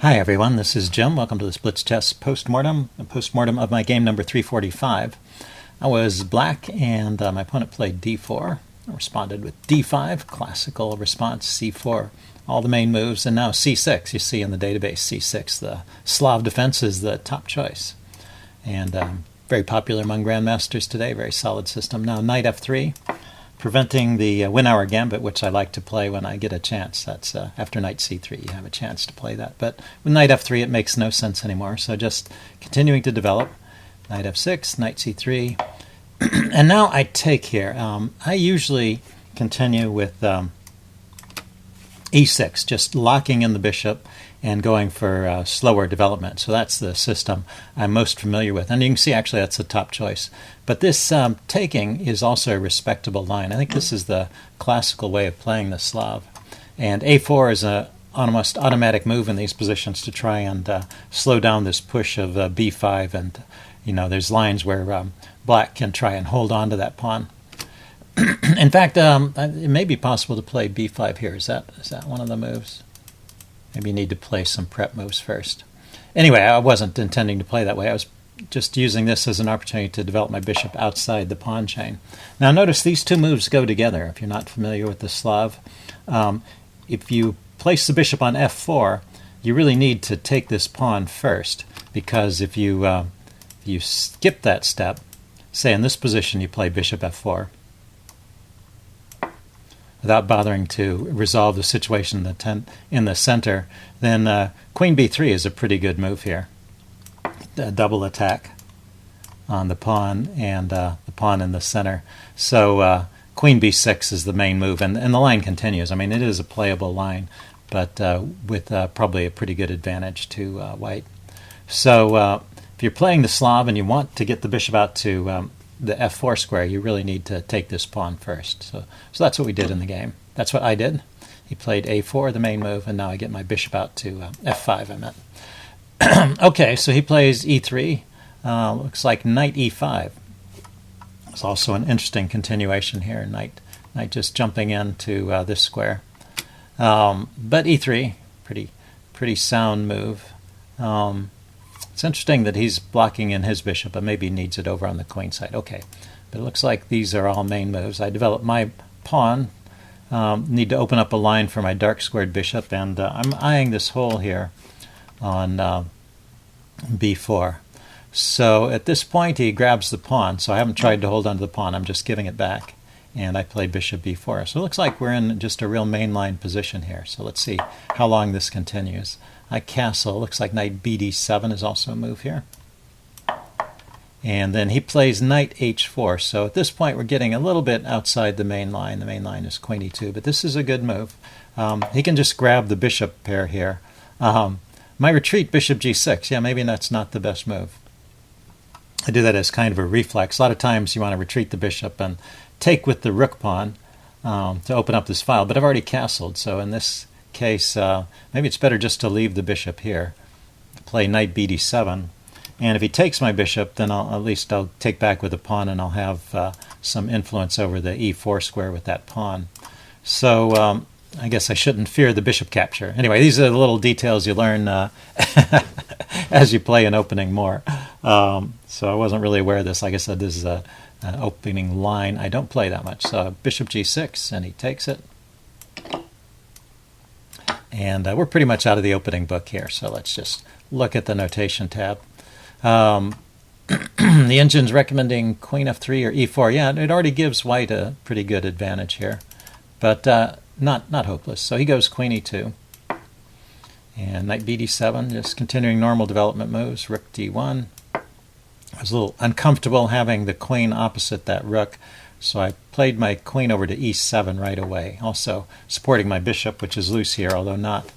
Hi everyone, this is Jim. Welcome to this Blitz chess postmortem, a postmortem of my game number 345. I was black and my opponent played d4. I responded with d5, classical response, c4, all the main moves, and now c6. You see in the database c6, the Slav defense is the top choice. And very popular among grandmasters today, very solid system. Now knight f3. Preventing the win-hour Gambit, which I like to play when I get a chance. That's after knight c3, you have a chance to play that. But with knight f3, it makes no sense anymore. So just continuing to develop. Knight f6, knight c3. And now I take here. I usually continue with e6, just locking in the bishop and going for slower development. So that's the system I'm most familiar with. And you can see actually that's the top choice. But this taking is also a respectable line. I think this is the classical way of playing the Slav. And a4 is an almost automatic move in these positions to try and slow down this push of b5. And, you know, there's lines where black can try and hold on to that pawn. In fact, it may be possible to play b5 here. Is that one of the moves? Maybe you need to play some prep moves first. Anyway, I wasn't intending to play that way. I was just using this as an opportunity to develop my bishop outside the pawn chain. Now notice these two moves go together. If you're not familiar with the Slav, if you place the bishop on f4, you really need to take this pawn first, because if you skip that step, say in this position you play bishop f4, without bothering to resolve the situation in the center, then queen b3 is a pretty good move here. A double attack on the pawn and the pawn in the center. So queen b6 is the main move, and the line continues. I mean, it is a playable line, but with probably a pretty good advantage to white. So if you're playing the Slav and you want to get the bishop out to the f4 square, you really need to take this pawn first. So that's what we did in the game. That's what I did. He played a4, the main move, and now I get my bishop out to f5, I meant. Okay, so he plays e3. Looks like knight e5. It's also an interesting continuation here. Knight just jumping into this square. But e3, pretty sound move. It's interesting that he's blocking in his bishop, but maybe needs it over on the queen side. Okay, but it looks like these are all main moves. I developed my pawn. Need to open up a line for my dark squared bishop, and I'm eyeing this hole here on b4. So at this point he grabs the pawn, so I haven't tried to hold on to the pawn, I'm just giving it back, and I play bishop b4. So it looks like we're in just a real mainline position here. So let's see how long this continues. I castle. Looks like knight bd7 is also a move here. And then he plays knight h4. So at this point we're getting a little bit outside the main line. The main line is queen e2, but this is a good move. He can just grab the bishop pair here. My retreat, bishop g6. Yeah, maybe that's not the best move. I do that as kind of a reflex. A lot of times you want to retreat the bishop and take with the rook pawn to open up this file, but I've already castled, so in this case maybe it's better just to leave the bishop here, play knight bd7, and if he takes my bishop, then at least I'll take back with the pawn, and I'll have some influence over the e4 square with that pawn. So I guess I shouldn't fear the bishop capture. Anyway, these are the little details you learn as you play an opening more. So I wasn't really aware of this. Like I said, this is an opening line I don't play that much. So bishop g6, and he takes it. And we're pretty much out of the opening book here, so let's just look at the notation tab. The engine's recommending queen f3 or e4. Yeah, it already gives white a pretty good advantage here, but not hopeless. So he goes queen e2. And knight bd7, just continuing normal development moves. Rook d1. I was a little uncomfortable having the queen opposite that rook, so I played my queen over to e7 right away, also supporting my bishop, which is loose here, although not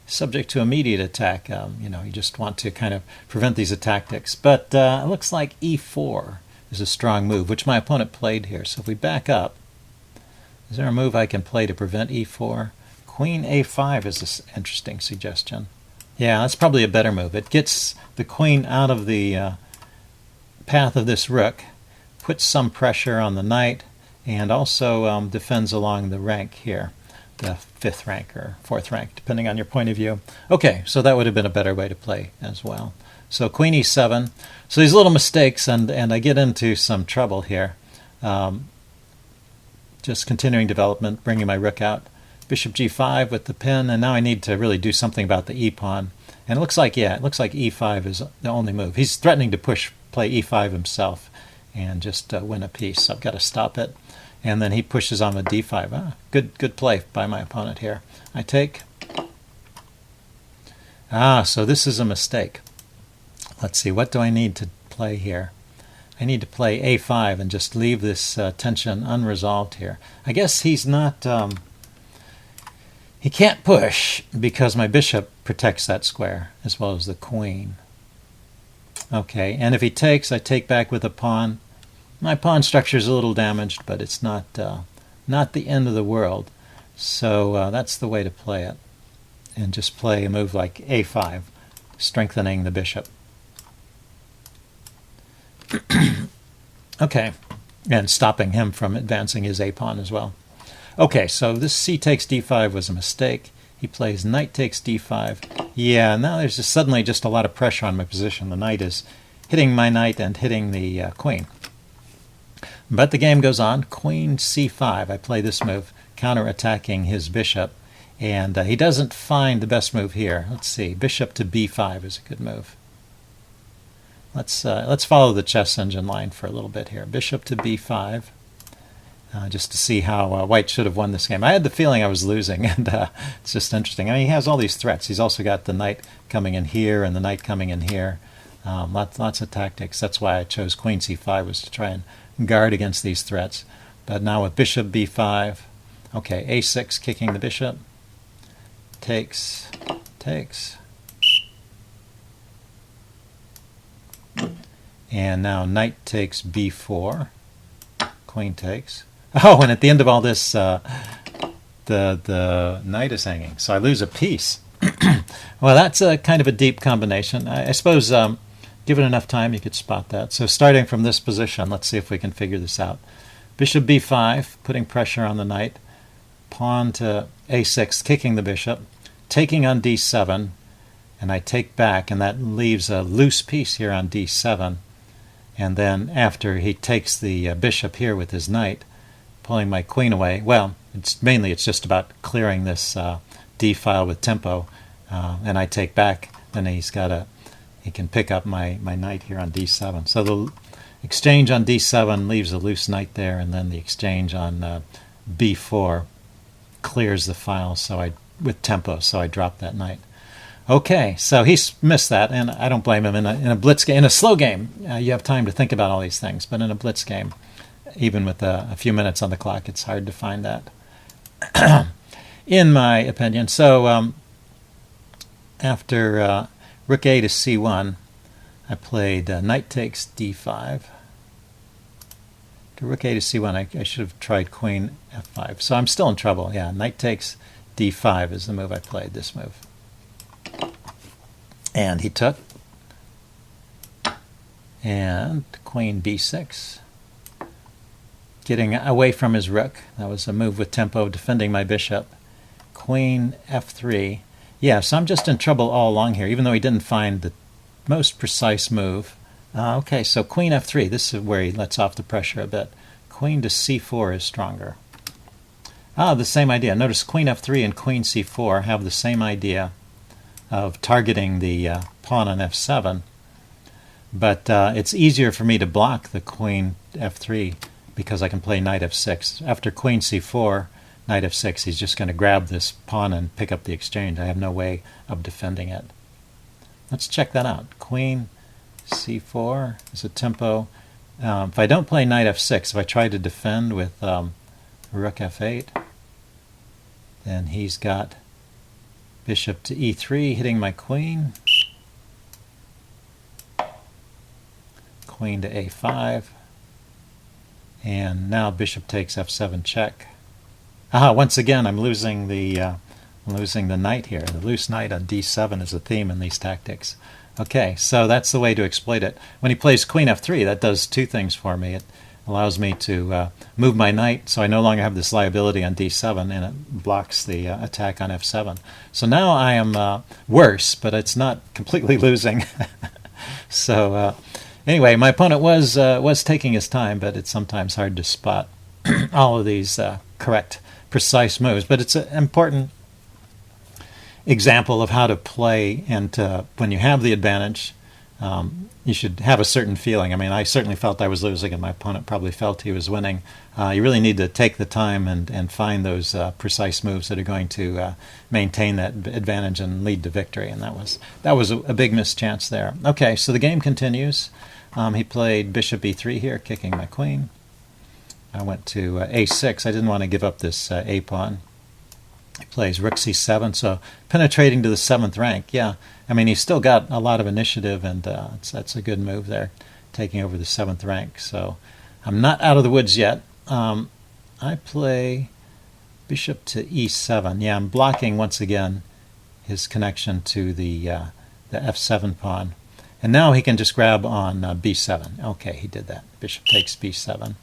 subject to immediate attack. You just want to kind of prevent these attack ticks. But it looks like e4 is a strong move, which my opponent played here. So if we back up, is there a move I can play to prevent e4? Queen a5 is an interesting suggestion. Yeah, that's probably a better move. It gets the queen out of the path of this rook, puts some pressure on the knight, and also defends along the rank here. fifth rank or fourth rank, depending on your point of view. Okay, so that would have been a better way to play as well. So queen e7. So these little mistakes, and I get into some trouble here. Just continuing development, bringing my rook out. Bishop g5 with the pin, and now I need to really do something about the e-pawn. And it looks like, yeah, it looks like e5 is the only move. He's threatening to play e5 himself and just win a piece. So I've got to stop it. And then he pushes on the d5. Ah, good play by my opponent here. I take. So this is a mistake. Let's see, what do I need to play here? I need to play a5 and just leave this tension unresolved here. I guess he's not... he can't push because my bishop protects that square as well as the queen. Okay, and if he takes, I take back with a pawn. My pawn structure is a little damaged, but it's not the end of the world. So that's the way to play it. And just play a move like a5, strengthening the bishop. Okay, and stopping him from advancing his a-pawn as well. Okay, so this c takes d5 was a mistake. He plays knight takes d5. Yeah, now there's suddenly just a lot of pressure on my position. The knight is hitting my knight and hitting the queen. But the game goes on. Queen c5. I play this move, counter-attacking his bishop. And he doesn't find the best move here. Let's see. Bishop to b5 is a good move. Let's follow the chess engine line for a little bit here. Bishop to b5. Just to see how white should have won this game. I had the feeling I was losing, and it's just interesting. I mean, he has all these threats. He's also got the knight coming in here and the knight coming in here. Lots of tactics. That's why I chose queen c5, was to try and guard against these threats. But now with bishop b5, okay, a6 kicking the bishop, takes. And now knight takes b4, queen takes. Oh, and at the end of all this, the knight is hanging, so I lose a piece. Well, that's a kind of a deep combination. I suppose, given enough time, you could spot that. So starting from this position, let's see if we can figure this out. Bishop b5, putting pressure on the knight. Pawn to a6, kicking the bishop. Taking on d7, and I take back, and that leaves a loose piece here on d7. And then after he takes the bishop here with his knight, pulling my queen away, well, it's just about clearing this d file with tempo, and I take back, then he can pick up my knight here on d7. So the exchange on d7 leaves a loose knight there, and then the exchange on b4 clears the file with tempo, so I drop that knight. Okay, so he's missed that, and I don't blame him. In a blitz game, in a slow game, you have time to think about all these things, but in a blitz game, even with a few minutes on the clock, it's hard to find that, in my opinion. So after rook a to c1, I played knight takes d5. To rook a to c1, I should have tried queen f5. So I'm still in trouble. Yeah, knight takes d5 is the move I played, this move. And he took. And queen b6. Getting away from his rook. That was a move with tempo, defending my bishop. Queen f3. Yeah, so I'm just in trouble all along here, even though he didn't find the most precise move. Okay, so queen f3. This is where he lets off the pressure a bit. Queen to c4 is stronger. The same idea. Notice queen f3 and queen c4 have the same idea of targeting the pawn on f7, but it's easier for me to block the queen f3 because I can play knight f6. After queen c4, knight f6, he's just going to grab this pawn and pick up the exchange. I have no way of defending it. Let's check that out. Queen c4 is a tempo. If I don't play knight f6, if I try to defend with rook f8, then he's got bishop to e3, hitting my queen. Queen to a5. And now bishop takes f7 check. Once again, I'm losing the knight here. The loose knight on d7 is a theme in these tactics. Okay, so that's the way to exploit it. When he plays queen f3, that does two things for me. It allows me to move my knight, so I no longer have this liability on d7, and it blocks the attack on f7. So now I am worse, but it's not completely losing. So anyway, my opponent was taking his time, but it's sometimes hard to spot all of these correct, precise moves. But it's an important example of how to play, and when you have the advantage, you should have a certain feeling. I mean, I certainly felt I was losing, and my opponent probably felt he was winning. You really need to take the time and find those precise moves that are going to maintain that advantage and lead to victory. And that was a big missed chance there. Okay, so the game continues. He played bishop e3 here, kicking my queen. I went to a6. I didn't want to give up this a pawn. He plays rook c7, so penetrating to the 7th rank. Yeah, I mean, he's still got a lot of initiative, and that's a good move there, taking over the 7th rank. So I'm not out of the woods yet. I play bishop to e7. Yeah, I'm blocking once again his connection to the f7 pawn. And now he can just grab on b7. Okay, he did that. Bishop takes b7.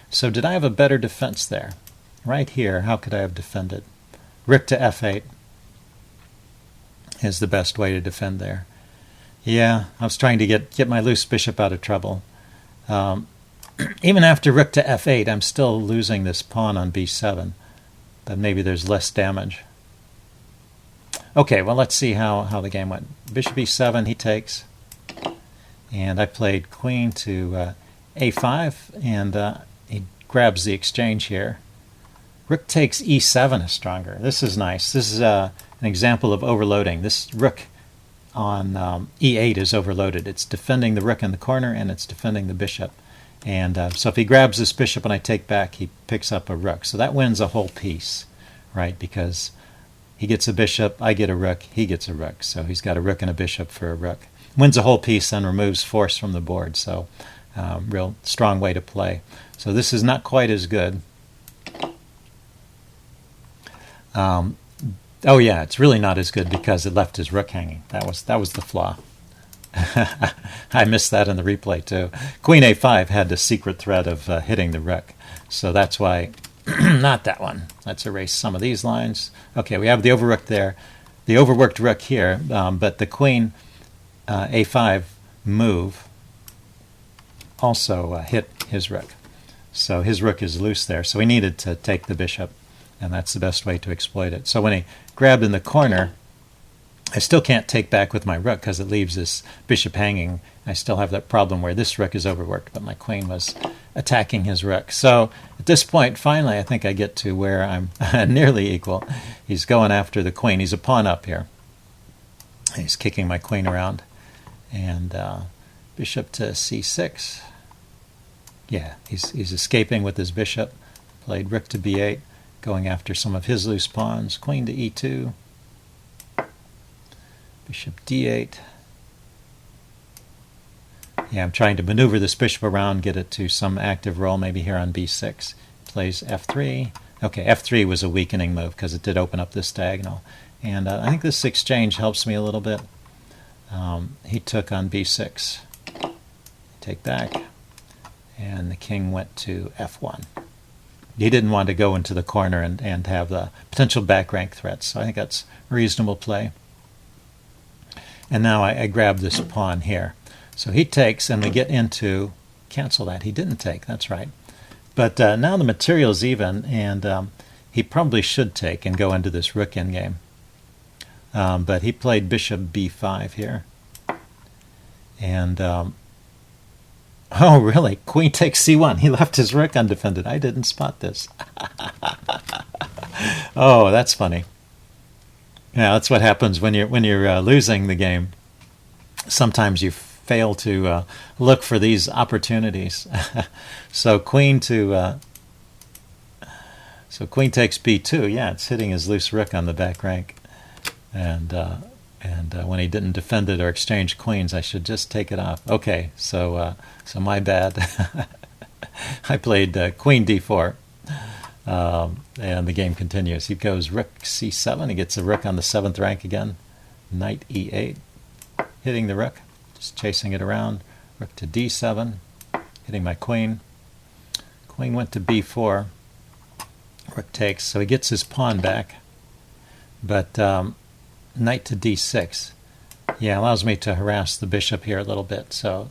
So did I have a better defense there? Right here, how could I have defended? Rook to f8 is the best way to defend there. Yeah, I was trying to get my loose bishop out of trouble. Even after rook to f8, I'm still losing this pawn on b7, but maybe there's less damage. Okay, well, let's see how the game went. Bishop e7, he takes, and I played queen to a5, and he grabs the exchange here. Rook takes e7 is stronger. This is nice. This is an example of overloading. This rook on e8 is overloaded. It's defending the rook in the corner, and it's defending the bishop. And so if he grabs this bishop and I take back, he picks up a rook. So that wins a whole piece, right? Because he gets a bishop, I get a rook, he gets a rook. So he's got a rook and a bishop for a rook. Wins a whole piece and removes force from the board. So real strong way to play. So this is not quite as good. Oh yeah, it's really not as good because it left his rook hanging. That was the flaw. I missed that in the replay too. Queen a5 had the secret threat of hitting the rook. So that's why, not that one. Let's erase some of these lines. Okay, we have the overrook there, the overworked rook here, but the queen a5 move also hit his rook. So his rook is loose there. So he needed to take the bishop, and that's the best way to exploit it. So when he grabbed in the corner, I still can't take back with my rook because it leaves this bishop hanging. I still have that problem where this rook is overworked, but my queen was attacking his rook. So at this point, finally, I think I get to where I'm nearly equal. He's going after the queen. He's a pawn up here. He's kicking my queen around. And bishop to c6. Yeah, he's escaping with his bishop. Played rook to b8, going after some of his loose pawns. Queen to e2. Bishop d8. Yeah, I'm trying to maneuver this bishop around, get it to some active role, maybe here on b6. Plays f3. Okay, f3 was a weakening move because it did open up this diagonal. And I think this exchange helps me a little bit. He took on b6. Take back. And the king went to f1. He didn't want to go into the corner and have the potential back rank threats. So I think that's reasonable play. And now I grab this pawn here. So he takes, and we get into, cancel that. He didn't take, that's right. But now the material's even, and he probably should take and go into this rook endgame. But he played bishop b5 here. And, oh really, queen takes c1. He left his rook undefended. I didn't spot this. Oh, that's funny. Yeah, that's what happens when you're losing the game. Sometimes you fail to look for these opportunities. So queen takes b2. Yeah, it's hitting his loose rook on the back rank, and when he didn't defend it or exchange queens, I should just take it off. Okay, so my bad. I played queen d4. And the game continues. He goes rook c7. He gets a rook on the 7th rank again. Knight e8. Hitting the rook. Just chasing it around. Rook to d7. Hitting my queen. Queen went to b4. Rook takes, so he gets his pawn back. But knight to d6. Yeah, allows me to harass the bishop here a little bit. So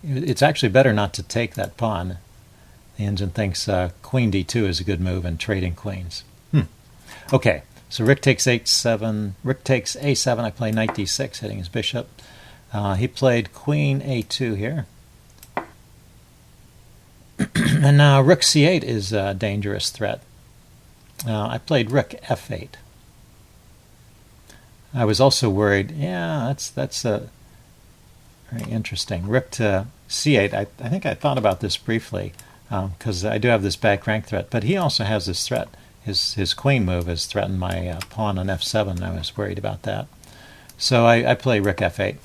it's actually better not to take that pawn. The engine thinks queen d2 is a good move and trading queens. Okay, so rook takes h7. Rook takes a7. I play knight d6, hitting his bishop. He played queen a2 here. And now rook c8 is a dangerous threat. I played rook f8. I was also worried, yeah, that's very interesting. Rook to c8, I think I thought about this briefly, because I do have this back rank threat, but he also has this threat. His queen move has threatened my pawn on f7, and I was worried about that. So I play rook f8.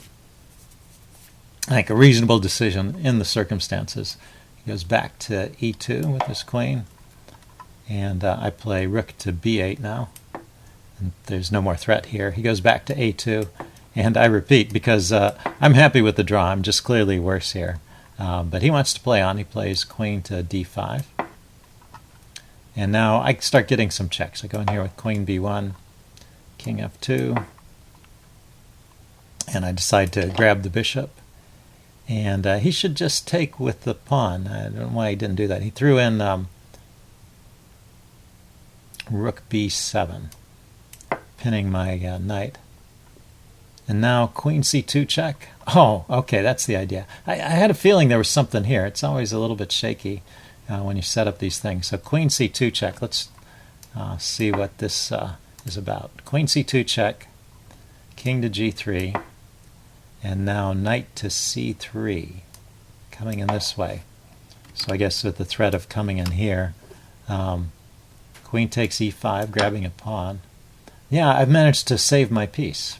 I think a reasonable decision in the circumstances. He goes back to e2 with his queen, and I play rook to b8 now. And there's no more threat here. He goes back to a2, and I repeat because I'm happy with the draw. I'm just clearly worse here. But he wants to play on. He plays queen to d5. And now I start getting some checks. I go in here with queen b1, king f2, and I decide to grab the bishop. And he should just take with the pawn. I don't know why he didn't do that. He threw in rook b7, pinning my knight. And now queen c2 check. Oh, okay, that's the idea. I had a feeling there was something here. It's always a little bit shaky when you set up these things. So queen c2 check. Let's see what this is about. Queen c2 check, king to g3, and now knight to c3, coming in this way. So I guess with the threat of coming in here, queen takes e5, grabbing a pawn. Yeah, I've managed to save my piece.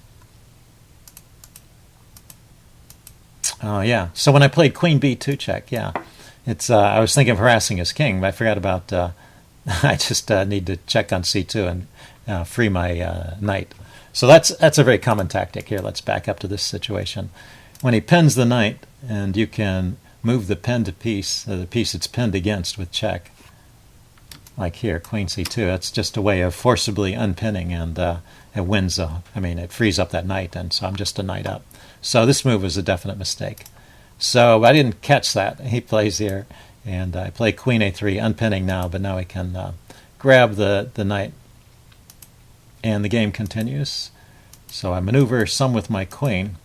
Oh yeah. So when I played queen b2 check, yeah, it's I was thinking of harassing his king, but I forgot about. I just need to check on c2 and free my knight. So that's a very common tactic here. Let's back up to this situation. When he pins the knight, and you can move the pinned piece, the piece it's pinned against, with check. Like here, queen c2. That's just a way of forcibly unpinning, and it wins. It frees up that knight, and so I'm just a knight up. So this move was a definite mistake. So I didn't catch that. He plays here, and I play queen a3, unpinning now, but now I can grab the knight, and the game continues. So I maneuver some with my queen,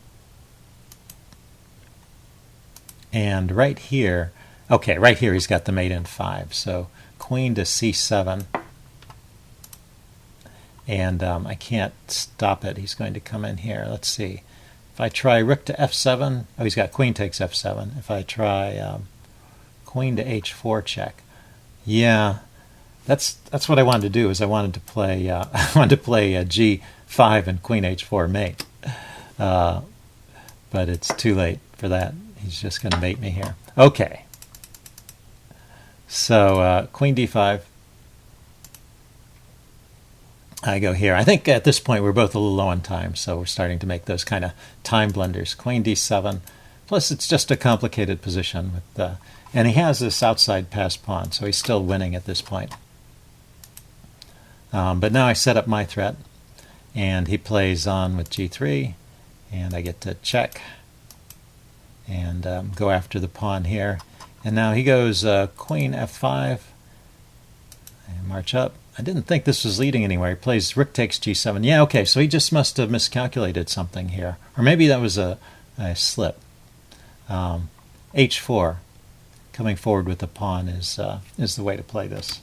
and right here, okay, right here he's got the mate in 5. So queen to c7, and I can't stop it. He's going to come in here. Let's see. If I try rook to f7, oh, he's got queen takes f7. If I try queen to h4 check, yeah, that's what I wanted to do. Is I wanted to play g5 and queen h4 mate, but it's too late for that. He's just going to mate me here. Okay. So queen d5. I go here. I think at this point we're both a little low on time, so we're starting to make those kind of time blunders. Queen d7. Plus it's just a complicated position, with and he has this outside passed pawn, so he's still winning at this point. But now I set up my threat, and he plays on with g3, and I get to check and go after the pawn here. And now he goes queen f5, and march up. I didn't think this was leading anywhere. He plays rook takes g7. Yeah, okay, so he just must have miscalculated something here. Or maybe that was a slip. h4, coming forward with the pawn is the way to play this,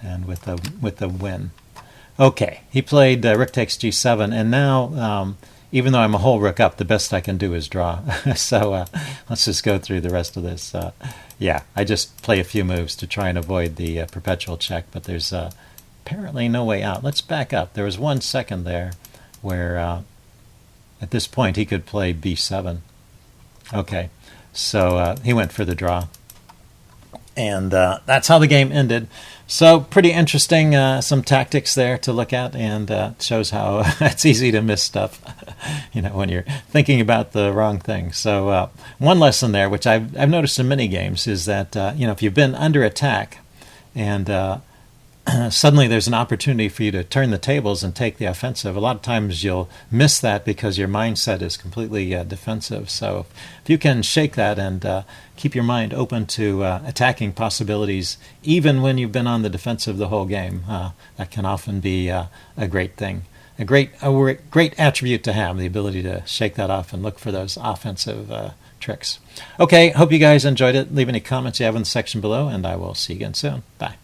and with the win. Okay, he played rook takes g7, and now, even though I'm a whole rook up, the best I can do is draw. So let's just go through the rest of this. Yeah, I just play a few moves to try and avoid the perpetual check, but there's apparently no way out. Let's back up. There was 1 second there where at this point he could play b7. Okay, so he went for the draw. And that's how the game ended. So pretty interesting, some tactics there to look at, and shows how it's easy to miss stuff, when you're thinking about the wrong thing. So one lesson there, which I've noticed in many games, is that if you've been under attack and suddenly there's an opportunity for you to turn the tables and take the offensive, a lot of times you'll miss that because your mindset is completely defensive. So if you can shake that and keep your mind open to attacking possibilities, even when you've been on the defensive the whole game, that can often be a great thing. A great attribute to have, the ability to shake that off and look for those offensive tricks. Okay, hope you guys enjoyed it. Leave any comments you have in the section below, and I will see you again soon. Bye.